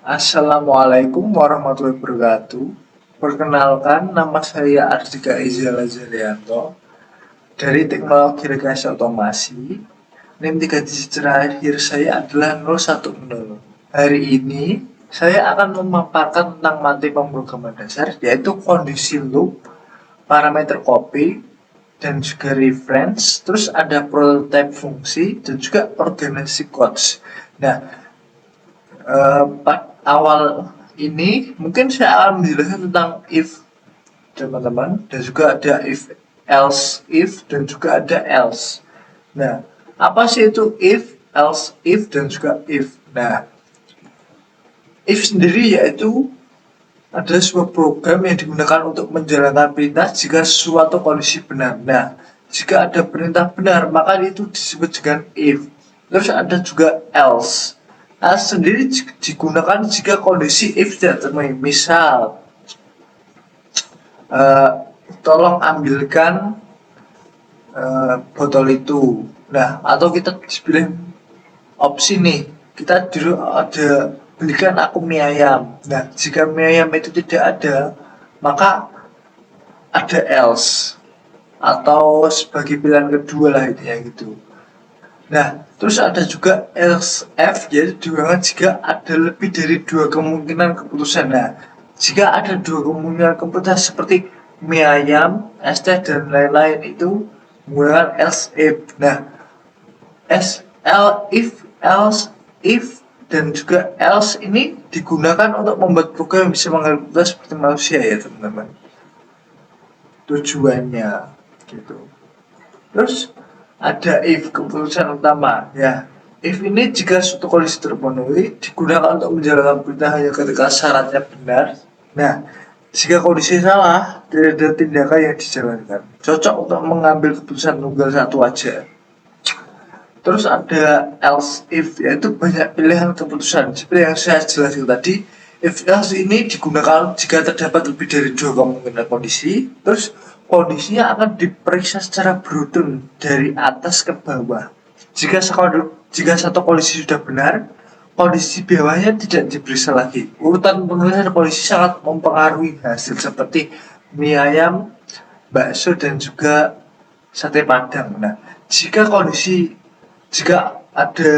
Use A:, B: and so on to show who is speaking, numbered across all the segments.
A: Assalamualaikum warahmatullahi wabarakatuh. Perkenalkan, nama saya Ardika Izala Zalianto dari Teknologi Rekayasa Otomasi. NIM 3 digit terakhir saya adalah 010. Hari ini saya akan memaparkan tentang materi pemrograman dasar, yaitu kondisi loop, parameter copy, dan juga reference. Terus ada prototype fungsi dan juga organisasi codes. Nah, awal ini mungkin saya akan menjelaskan tentang if, teman-teman, dan juga ada if else if dan juga ada else. Nah, apa sih itu if, else if dan juga if? Nah, if sendiri yaitu adalah sebuah program yang digunakan untuk menjalankan perintah jika suatu kondisi benar. Nah, jika ada perintah benar, maka itu disebut dengan if. Terus ada juga else. Else sendiri digunakan jika kondisi if tidak terpenuhi. Misal, tolong ambilkan botol itu. Nah, atau kita pilih opsi nih, kita dulu ada belikan aku mie ayam. Nah, jika mie ayam itu tidak ada, maka ada else atau sebagai pilihan kedua lah intinya gitu. Nah, terus ada juga else F, yaitu digunakan jika ada lebih dari dua kemungkinan keputusan. Nah, jika ada dua kemungkinan keputusan seperti mie ayam, es teh dan lain-lain itu menggunakan else if. Nah, if dan juga else ini digunakan untuk membuat program yang bisa mengambil keputusan seperti manusia ya teman-teman. Tujuannya gitu. Terus ada if, keputusan utama ya. If ini jika suatu kondisi terpenuhi digunakan untuk menjalankan perintah hanya ketika syaratnya benar. Nah, jika kondisi salah tidak ada tindakan yang dijalankan. Cocok untuk mengambil keputusan tunggal satu aja. Terus ada else if, yaitu banyak pilihan keputusan. Seperti yang saya jelaskan tadi, if else ini digunakan jika terdapat lebih dari dua kemungkinan kondisi. Terus kondisinya akan diperiksa secara beruntun dari atas ke bawah. Jika satu kondisi sudah benar, kondisi bawahnya tidak diperiksa lagi. Urutan penulisan kondisi sangat mempengaruhi hasil seperti mie ayam, bakso dan juga sate padang. Nah, jika ada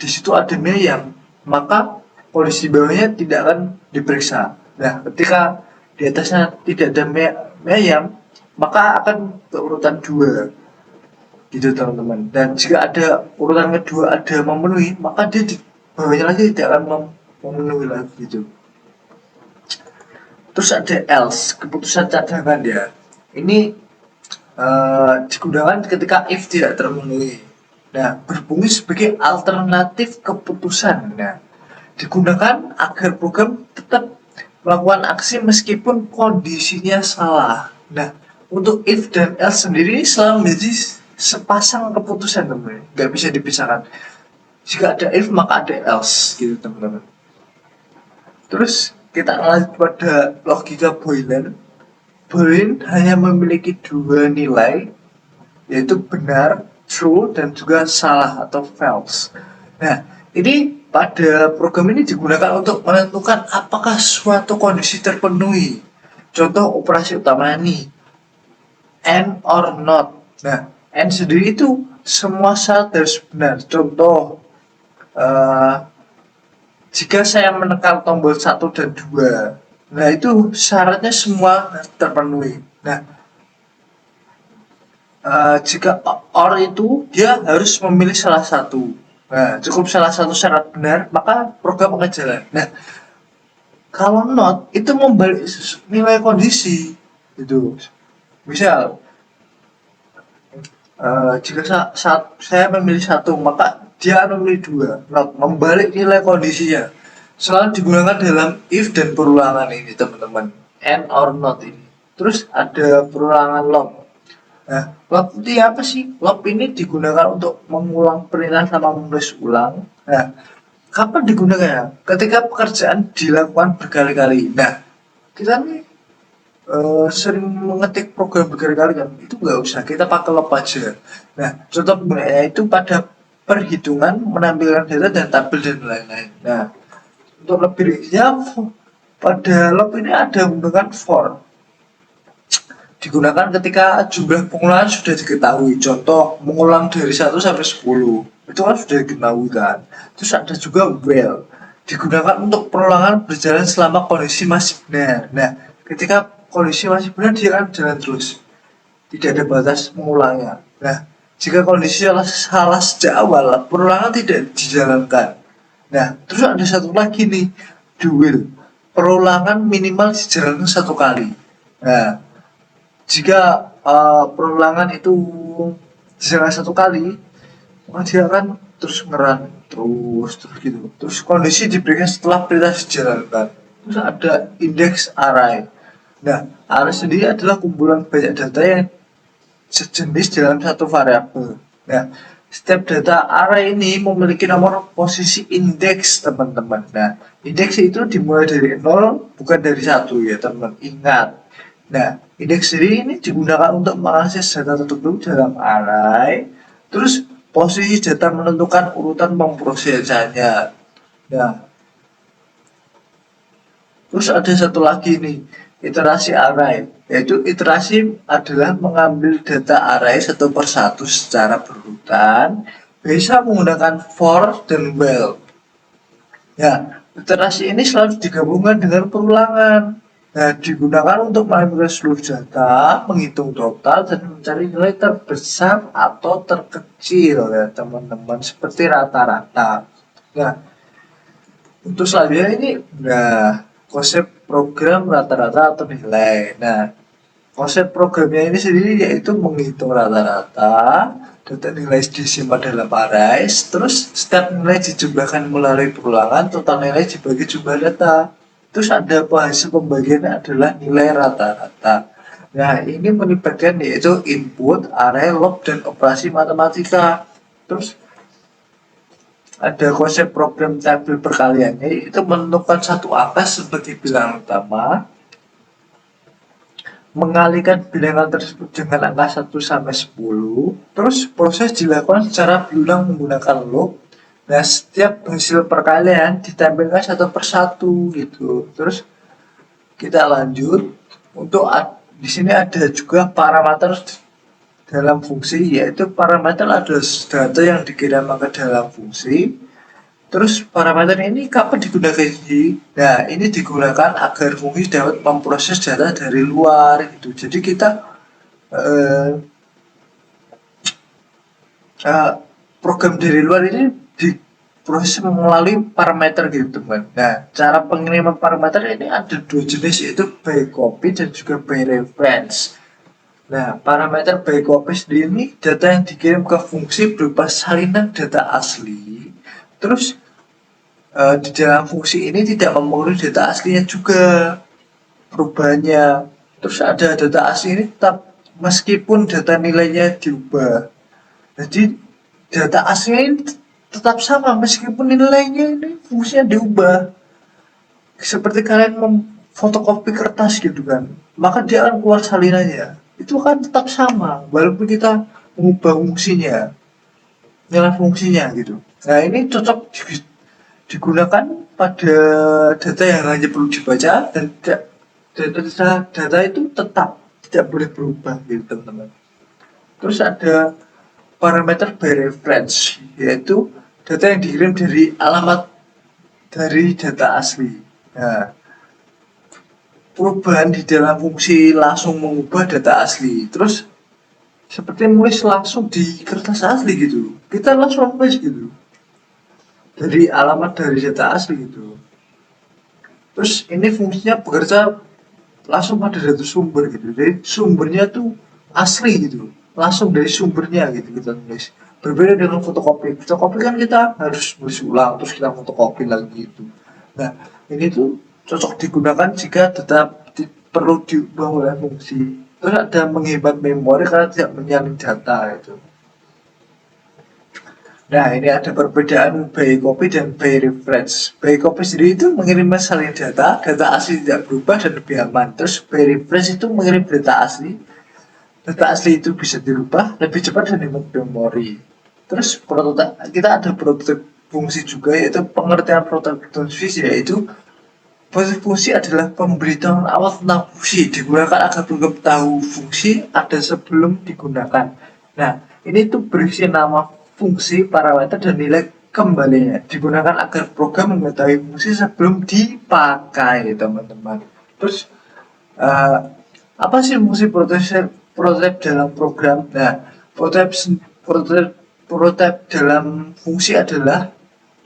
A: di situ ada mie ayam, maka kondisi bawahnya tidak akan diperiksa. Nah, ketika di atasnya tidak ada mie ayam, maka akan ke urutan 2 gitu teman-teman. Dan jika ada urutan kedua ada memenuhi, maka dia di bawahnya lagi tidak akan memenuhi lagi gitu. Terus ada else, keputusan cadangan ya. Ini digunakan ketika if tidak terpenuhi. Nah, berfungsi sebagai alternatif keputusan. Nah, digunakan agar program tetap melakukan aksi meskipun kondisinya salah. Nah, untuk if dan else sendiri selalu menjadi sepasang keputusan teman-teman, nggak bisa dipisahkan. Jika ada if maka ada else gitu teman-teman. Terus kita lanjut pada logika Boolean. Boolean hanya memiliki dua nilai, yaitu benar, true, dan juga salah atau false. Nah, ini pada program ini digunakan untuk menentukan apakah suatu kondisi terpenuhi. Contoh operasi utama nih, and or not. Nah, and sendiri itu semua syarat harus benar. Contoh, jika saya menekan tombol 1 dan 2, nah itu syaratnya semua terpenuhi. Nah, jika or itu dia harus memilih salah satu. Nah, cukup salah satu syarat benar, maka program akan jalan. Nah, kalau not itu membalik nilai kondisi itu. Misal, jika saat saya memilih satu, maka dia akan memilih dua. Not membalik nilai kondisinya. Selalu digunakan dalam if dan perulangan ini teman-teman. And or not ini. Terus ada perulangan loop. Nah, loop itu apa sih? Loop ini digunakan untuk mengulang perintah sama menulis ulang. Nah, kapan digunakan? Ketika pekerjaan dilakukan berkali-kali. Nah, kita nih sering mengetik program berkali-kali kan, itu nggak usah, kita pakai loop aja. Nah, contoh penggunaannya itu pada perhitungan, menampilkan data dan tabel dan lain-lain. Nah, Untuk lebih ringkasnya, pada loop ini ada menggunakan for. Digunakan ketika jumlah pengulangan sudah diketahui. Contoh, mengulang dari 1 sampai 10. Itu kan sudah diketahui kan. Terus ada juga while. Digunakan untuk perulangan berjalan selama kondisi masih benar. Nah, ketika kondisi masih benar, dia akan jalan terus. Tidak ada batas mengulangnya. Nah, jika kondisi salah sejak awal, perulangan tidak dijalankan. Nah, terus ada satu lagi nih, dual. Perulangan minimal dijalankan 1 kali. Nah, jika perulangan itu dijalankan 1 kali, maka dia akan terus ngeran terus gitu. Terus kondisi diberikan setelah perintah dijalankan. Terus ada index array. Nah, array sendiri adalah kumpulan banyak data yang sejenis dalam satu variabel. Nah, setiap data array ini memiliki nomor posisi indeks, teman-teman. Nah, indeks itu dimulai dari 0, bukan dari 1 ya, teman. Ingat. Nah, indeks ini digunakan untuk mengakses data tertentu dalam array. Terus posisi data menentukan urutan pemrosesannya. Nah, terus ada satu lagi nih, iterasi array. Yaitu iterasi adalah mengambil data array satu persatu secara berurutan, bisa menggunakan for dan while. Ya, iterasi ini selalu digabungkan dengan perulangan. Nah, digunakan untuk mengambil seluruh data, menghitung total, dan mencari nilai terbesar atau terkecil ya teman-teman, seperti rata-rata. Nah, untuk selanjutnya ini, konsep program rata-rata atau nilai. Nah, konsep programnya ini sendiri yaitu menghitung rata-rata data nilai disimpan dalam array, terus setiap nilai dijumlahkan melalui perulangan, total nilai dibagi jumlah data. Terus ada hasil pembagiannya adalah nilai rata-rata. Nah, ini melibatkan yaitu input, array, log, dan operasi matematika. Terus ada konsep program tabel perkaliannya, itu menentukan satu angka sebagai bilangan utama, mengalihkan bilangan tersebut dengan angka 1 sampai 10. Terus proses dilakukan secara berulang menggunakan loop. Nah, setiap hasil perkalian ditampilkan satu persatu gitu. Terus kita lanjut untuk di sini ada juga parameter dalam fungsi, yaitu parameter adalah data yang dikirim ke dalam fungsi. Terus parameter ini kapan digunakan sih? Nah, ini digunakan agar fungsi dapat memproses data dari luar gitu. Jadi kita program dari luar ini diproses melalui parameter gitu teman. Nah, cara pengiriman parameter ini ada 2 jenis, yaitu by copy dan juga by reference. Nah, parameter by copy sendiri ini data yang dikirim ke fungsi berupa salinan data asli. Terus di dalam fungsi ini tidak memenuhi data aslinya juga perubahannya. Terus ada data asli ini tetap meskipun data nilainya diubah. Jadi data aslinya ini tetap sama meskipun nilainya ini fungsinya diubah. Seperti kalian memfotokopi kertas gitu kan, maka dia akan keluar salinannya. Itu kan tetap sama walaupun kita mengubah fungsinya, nilai fungsinya gitu. Nah, ini cocok digunakan pada data yang hanya perlu dibaca dan data itu tetap tidak boleh berubah gitu teman-teman. Terus ada parameter by reference, yaitu data yang dikirim dari alamat dari data asli. Nah, perubahan di dalam fungsi langsung mengubah data asli. Terus seperti nulis langsung di kertas asli gitu, kita langsung nulis gitu dari alamat dari data asli gitu. Terus ini fungsinya bekerja langsung pada data sumber gitu. Jadi sumbernya tuh asli gitu, langsung dari sumbernya gitu kita tulis. Berbeda dengan fotokopi. Fotokopi kan kita harus nulis ulang terus kita fotokopi lagi gitu. Nah, ini tuh cocok digunakan jika tetap perlu diubah oleh fungsi. Terus ada menghemat memori karena tidak menyalin data itu. Nah, ini ada perbedaan by copy dan by reference. By copy sendiri itu mengirim salin data asli tidak berubah dan lebih aman. Terus by reference itu mengirim data asli itu bisa dirubah lebih cepat dan hemat memori. Terus kita ada fungsi juga, yaitu pengertian protagonis fungsi, yaitu fungsi adalah pemberitahuan awal tentang fungsi digunakan agar program tahu fungsi ada sebelum digunakan. Nah, ini tuh berisi nama fungsi, parameter, dan nilai kembalinya digunakan agar program mengetahui fungsi sebelum dipakai, teman-teman. Terus apa sih fungsi prototype dalam program? Nah, prototype dalam fungsi adalah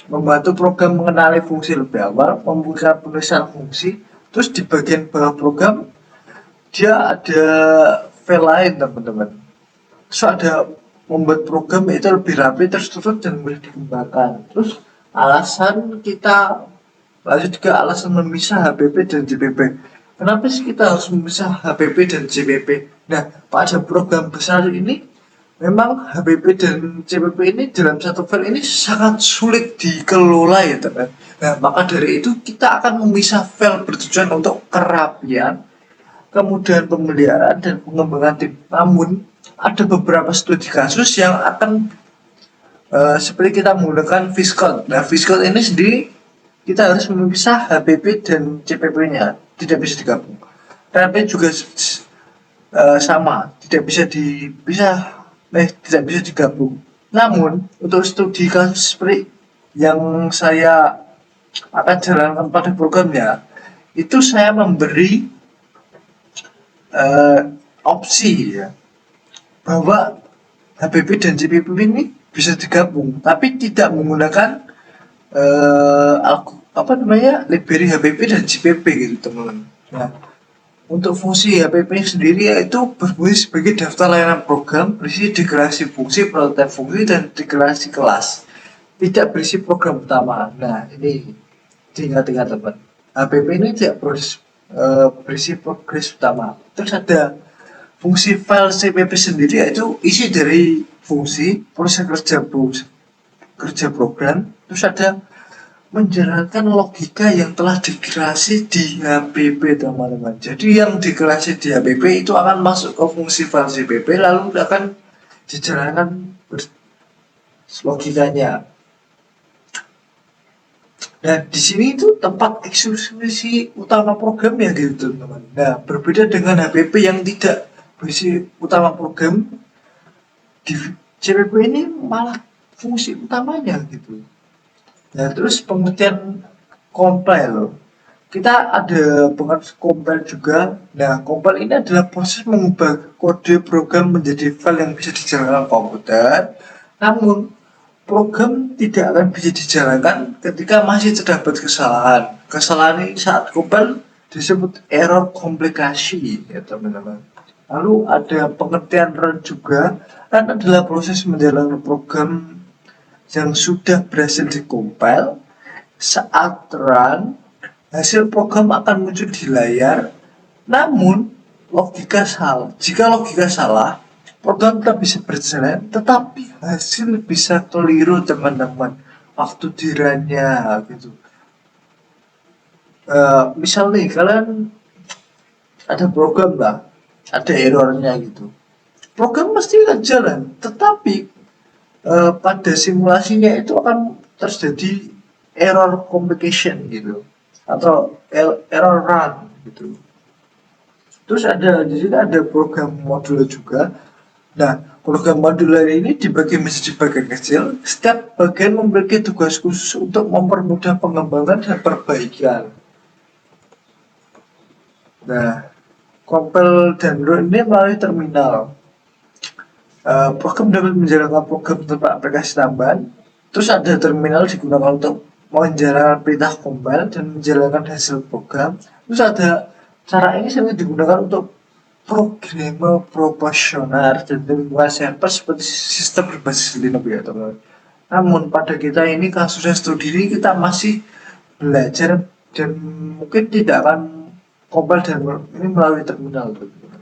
A: membantu program mengenali fungsi lebih awal, membuka penulisan fungsi, terus di bagian bawah program dia ada file lain, teman-teman. Terus ada membuat program itu lebih rapi, terstruktur, dan mudah dikembangkan. Terus alasan kita lanjut juga alasan memisah HPP dan JPP. Kenapa sih kita harus memisah HPP dan JPP? Nah, pada program besar ini memang HPP dan JPP ini dalam satu file ini sangat sulit dikelola, ya teman. Nah, maka dari itu kita akan memisah file bertujuan untuk kerapian, kemudian pemeliharaan dan pengembangan tim. Namun ada beberapa studi kasus yang akan seperti kita menggunakan VSCODE. Nah, VSCODE ini sendiri kita harus memisah HPP dan JPP-nya, tidak bisa digabung. RP juga sama, tidak bisa tidak bisa digabung. Namun untuk studi kasus seperti yang saya akan jalankan pada programnya, itu saya memberi opsi ya, bahwa HPP dan JPP ini bisa digabung, tapi tidak menggunakan library HPP dan JPP gitu, teman-teman. Nah, untuk fungsi HPP sendiri yaitu berfungsi sebagai daftar layanan program, berisi deklarasi fungsi, prototipe fungsi, dan deklarasi kelas. Tidak berisi program utama. Nah, ini diingat-ingat, teman. HPP ini tidak berisi progres utama. Terus ada fungsi file CPP sendiri, yaitu isi dari fungsi, proses kerja program. Terus ada menjalankan logika yang telah deklarasi di HPP, teman-teman. Jadi yang deklarasi di HPP itu akan masuk ke fungsi file CPP, lalu akan dijalankan logikanya. Nah, di sini itu tempat eksekusi utama program ya gitu, teman-teman. Nah, berbeda dengan HPP yang tidak berisi utama program, di CPP ini malah fungsi utamanya gitu. Nah, terus pengertian compile. Kita ada pengertian compile juga. Nah, compile ini adalah proses mengubah kode program menjadi file yang bisa dijalankan komputer. Namun, program tidak akan bisa dijalankan ketika masih terdapat kesalahan. Kesalahan ini saat compile disebut error komplikasi, ya teman-teman. Lalu ada pengertian run juga. Run adalah proses menjalankan program yang sudah berhasil dikompil. Saat run, hasil program akan muncul di layar. Namun logika salah. Jika logika salah, program tetap bisa berjalan, tetapi hasil bisa keliru, teman-teman, waktu di run-nya gitu. Misal nih, kalian ada program lah, ada errornya gitu. Program pasti akan jalan, tetapi pada simulasinya itu akan terjadi error complication gitu, atau error run gitu. Terus di sini ada program modular juga. Nah, program modular ini dibagi menjadi bagian kecil. Setiap bagian memiliki tugas khusus untuk mempermudah pengembangan dan perbaikan. Nah, compile dan run ini melalui terminal. Program dapat menjalankan program tanpa aplikasi tambahan. Terus ada terminal digunakan untuk menjalankan perintah compile dan menjalankan hasil program. Terus ada cara ini sering digunakan untuk programmer proporsional dan lingkungan server seperti sistem berbasis Linux, ya teman-teman. Namun pada kita ini kasusnya studi ini kita masih belajar dan mungkin tidak akan compile dan ini melalui terminal, teman-teman.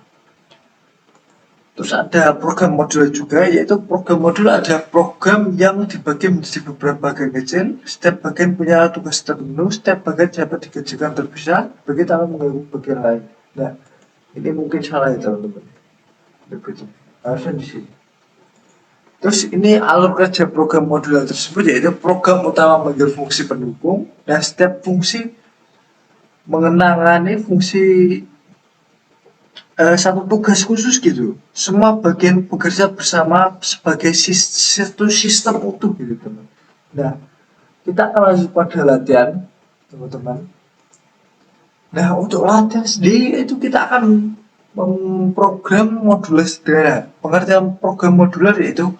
A: Terus ada program modul juga, yaitu program modul ada program yang dibagi menjadi beberapa bagian kecil. Setiap bagian punya tugas tertentu, setiap bagian dapat dikerjakan terpisah bagi tanpa mengganggu bagian lain. Nah, ini mungkin salah ya teman-teman. Begitu. Harusnya di sini. Terus ini alur kerja program modular tersebut yaitu program utama memanggil fungsi pendukung dan setiap fungsi mengenangani fungsi satu tugas khusus gitu. Semua bagian bekerja bersama sebagai satu sistem utuh gitu teman. Nah, kita akan lanjut pada latihan teman-teman. Nah, untuk latihan sendiri itu kita akan memprogram modular sederhana. Pengertian program modular yaitu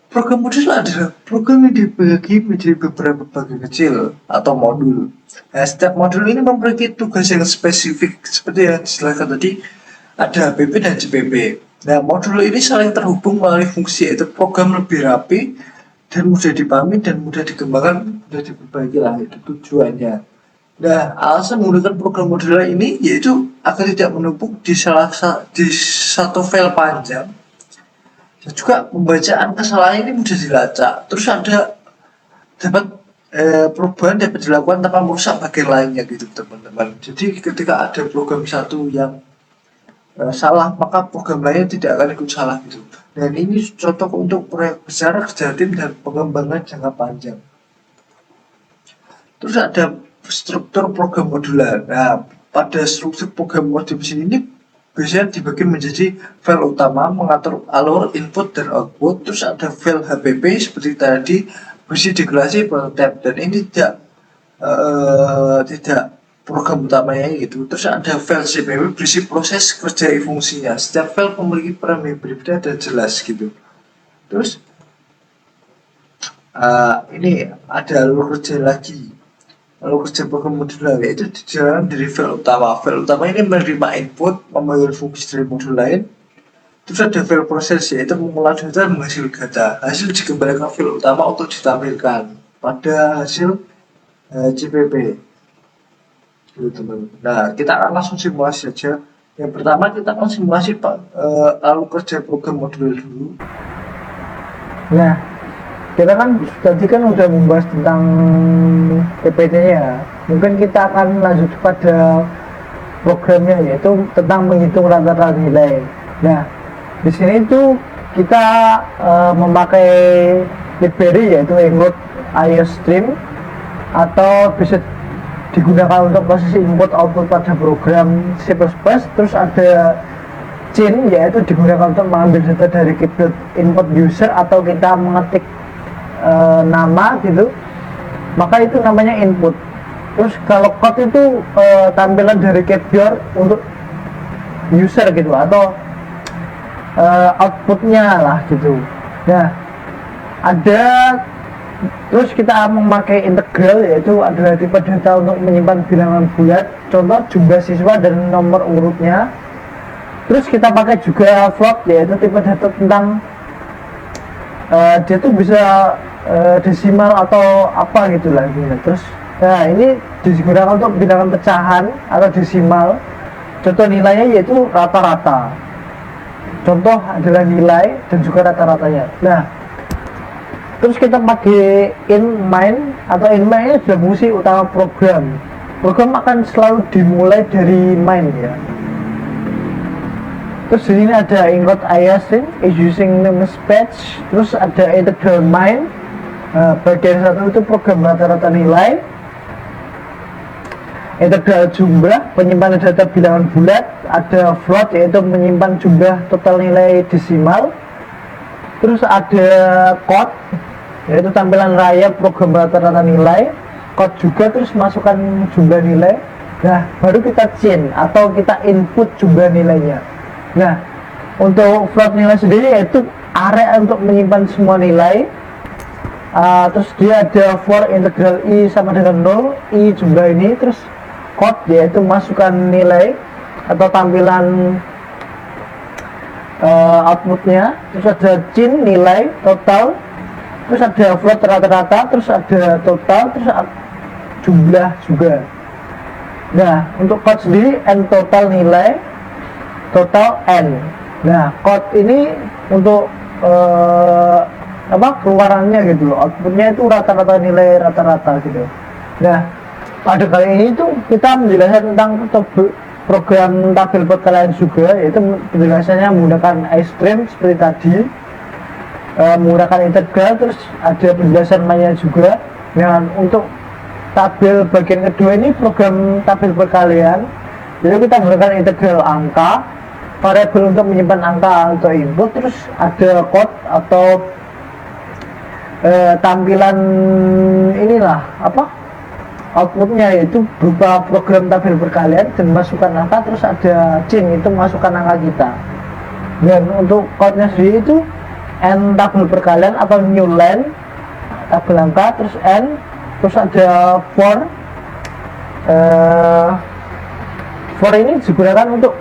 A: program modular adalah program yang dibagi menjadi beberapa bagian kecil atau modul. Nah, setiap modul ini memiliki tugas yang spesifik seperti yang dijelaskan tadi, ada HPP dan JPP. Nah, modul ini saling terhubung melalui fungsi, yaitu program lebih rapi dan mudah dipahami dan mudah dikembangkan, mudah diperbaiki lah, itu tujuannya. Nah, alasan menggunakan program modular ini yaitu agar tidak menumpuk di satu file panjang. Dan juga pembacaan kesalahan ini mudah dilacak. Terus ada perubahan dapat dilakukan tanpa merusak bagian lainnya gitu teman-teman. Jadi ketika ada program satu yang salah, maka program lainnya tidak akan ikut salah gitu. Dan ini contoh untuk proyek besar, kerja tim dan pengembangan jangka panjang. Terus ada struktur program modular. Nah, pada struktur program modular ini biasanya dibagi menjadi file utama mengatur alur input dan output, terus ada file HPP seperti tadi berisi deklarasi prototype, dan ini tidak program utamanya gitu. Terus ada file CPP berisi proses kerja fungsinya. Setiap file memiliki peran yang berbeda dan jelas gitu. Terus ini ada alur kerja lagi. Lalu kerja program modular yaitu dijalankan dari file utama. File utama ini menerima input, memanggil fungsi dari modul lain. Terus ada file proses yaitu mengolah data dan menghasilkan data. Hasil dikembalikan ke file utama untuk ditampilkan pada hasil CPP. Gitu, teman. Nah, kita akan langsung simulasi saja. Yang pertama kita akan simulasi alur kerja program modular dulu.
B: Nah, kita kan tadi kan udah membahas tentang PPT-nya. Mungkin kita akan lanjut pada programnya, yaitu tentang menghitung rata-rata nilai. Nah, di sini itu kita memakai library yaitu include IOStream, atau bisa digunakan untuk proses input output pada program C++. Terus ada chain yaitu digunakan untuk mengambil data dari keyboard input user atau kita mengetik nama gitu, maka itu namanya input. Terus kalau code itu tampilan dari keyboard untuk user gitu, atau outputnya lah gitu. Nah, ada terus kita memakai integral, yaitu adalah tipe data untuk menyimpan bilangan bulat, contoh jumlah siswa dan nomor urutnya. Terus kita pakai juga float, yaitu tipe data tentang dia tuh bisa desimal atau apa gitulah gitu. Terus nah ini digunakan untuk bilangan pecahan atau desimal. Contoh nilainya yaitu rata-rata. Contoh adalah nilai dan juga rata-ratanya. Nah, terus kita pakai in-main, atau in-main ini adalah fungsi utama program. Program akan selalu dimulai dari main ya. Terus di sini ada include IOStream is using namespace. Terus ada integral main. Bagian satu itu program rata-rata nilai. Integral jumlah, penyimpanan data bilangan bulat. Ada float yaitu menyimpan jumlah total nilai desimal. Terus ada code yaitu tampilan raya program rata-rata nilai. Code juga, terus masukkan jumlah nilai. Nah, baru kita chain atau kita input jumlah nilainya. Nah, untuk float nilai sendiri yaitu area untuk menyimpan semua nilai. Terus dia ada for integral i sama dengan 0, i jumlah ini. Terus code yaitu masukkan nilai atau tampilan outputnya. Terus ada chain nilai total. Terus ada float rata-rata. Terus ada total. Terus jumlah juga. Nah, untuk code sendiri n total nilai, total n. Nah, code ini untuk keluarannya gitu loh, outputnya itu rata-rata nilai rata-rata gitu. Nah, pada kali ini tuh kita menjelaskan tentang program tabel perkalian juga, yaitu penjelasannya menggunakan IOStream seperti tadi. menggunakan integral, terus ada penjelasan mainnya juga. Dan untuk tabel bagian kedua ini program tabel perkalian, jadi kita menggunakan integral angka, variabel untuk menyimpan angka atau input, terus ada code atau tampilan inilah apa outputnya, yaitu berupa program tabel perkalian dan masukkan angka, terus ada chain itu masukkan angka kita. Dan untuk code-nya sendiri itu n tabel perkalian atau new line tabel angka, terus n, terus ada for ini digunakan untuk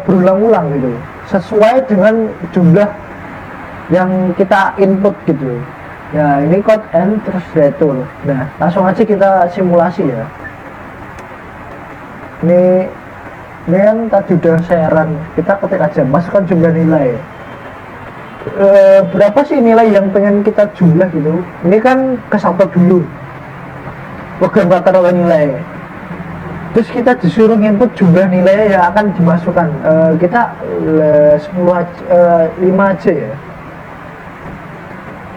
B: berulang-ulang gitu, sesuai dengan jumlah yang kita input gitu. Ya, ini code n terus return. Nah, langsung aja kita simulasi ya. Ini kan tadi udah saya run, kita ketik aja, masukkan jumlah nilai. Berapa sih nilai yang pengen kita jumlah gitu? Ini kan kesatu dulu program katalog nilai, terus kita disuruh input jumlah nilai yang akan dimasukkan. Kita 5 aja ya,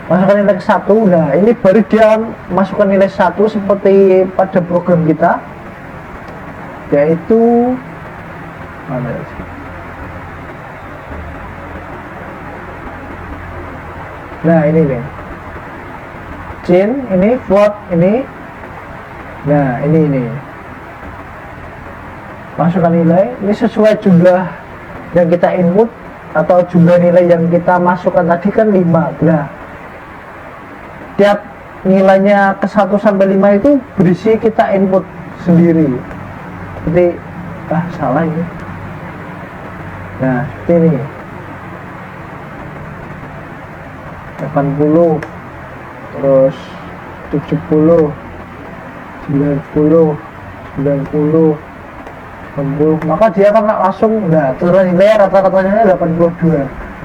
B: masukkan nilai ke 1. Nah, ini baru dia masukkan nilai 1 seperti pada program kita, yaitu mana sih? Nah, ini nih chain, ini float, ini. Nah, ini masukkan nilai, ini sesuai jumlah yang kita input atau jumlah nilai yang kita masukkan tadi kan 5. Nah, tiap nilainya ke 1 sampai 5 itu berisi kita input sendiri. Seperti salah ini. Nah, seperti ini. 80, terus 70, 90, 60, maka dia akan langsung, nah turun nilai rata-ratanya 82.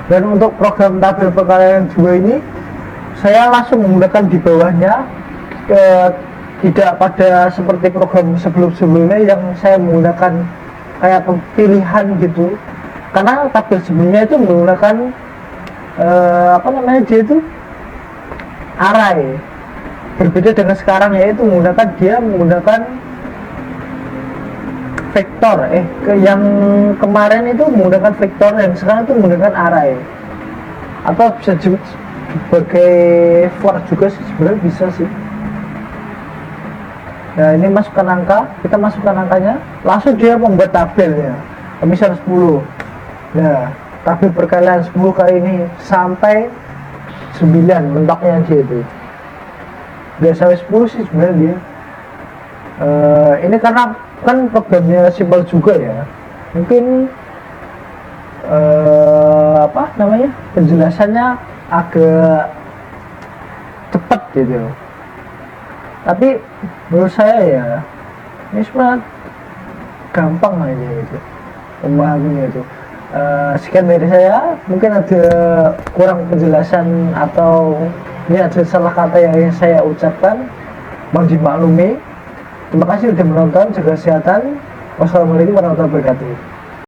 B: Dan untuk program tabel perkalian 2 ini saya langsung menggunakan di bawahnya, tidak pada seperti program sebelum-sebelumnya yang saya menggunakan kayak pilihan gitu, karena tabel sebelumnya itu menggunakan dia itu array. Berbeda dengan sekarang, yaitu menggunakan vektor. Yang kemarin itu menggunakan vektor, yang sekarang itu menggunakan array, atau bisa sebagai for juga sih, sebenarnya bisa sih. Nah, ini masukkan angka, kita masukkan angkanya, langsung dia membuat tabelnya. Misal 10. Nah, tabel perkalian 10 kali ini sampai 9 mentoknya dia itu. Udah sampai 10 sih sebenarnya dia. Ini karena kan programnya simpel juga ya. Mungkin penjelasannya agak cepat gitu. Tapi menurut saya ya ini sebenarnya gampang aja gitu memahaminya itu. Sekian dari saya, mungkin ada kurang penjelasan atau ini ada salah kata yang saya ucapkan, mohon dimaklumi. Terima kasih sudah menonton, jaga kesehatan. Wassalamualaikum warahmatullahi wabarakatuh.